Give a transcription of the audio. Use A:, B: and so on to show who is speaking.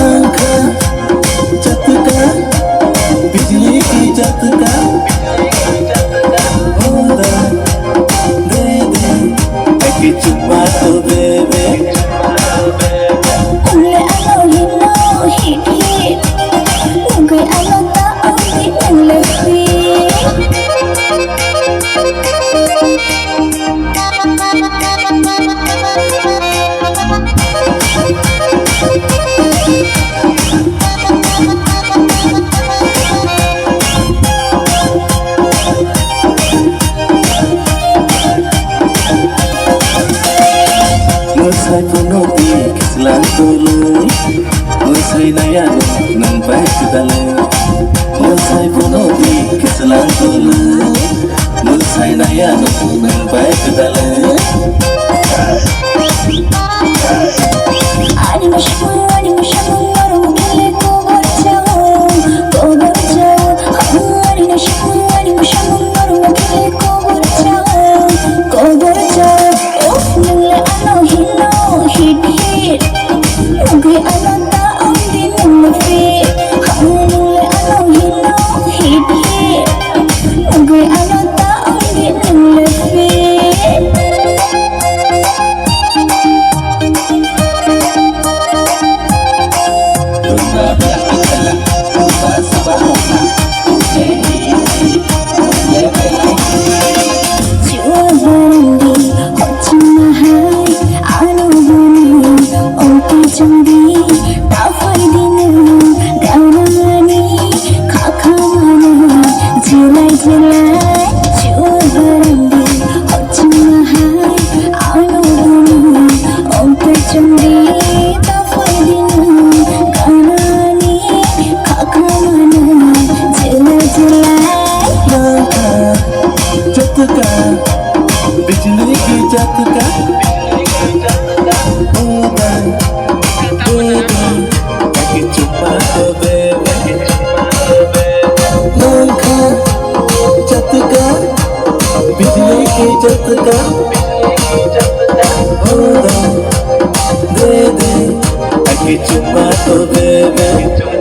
A: आँखा झटका बिजली की झटका दे दे एक चुम्मा तो दे दे
B: Ule alo hino hit hit Ungay alo ta ang di ng lafi
A: Musay puno di kislang tuloy Musay na yan ng pagkadali Musay puno di kislang tuloy Musay na yan ng pagkadali
B: Ani mo siya mong marong kili ko borjao Ani mo siya mong marong kili ko borjao Nule alo hino hit hit Ungay alo ta ang di ng lafi Nule alo hino hit hit Ungay alo ta ang di ng lafi
A: झटका बिजली की झटका एक चुम्मा तो दे दे आँखा झटका बिजली की झटका दे दे एक चुम्मा तो दे दे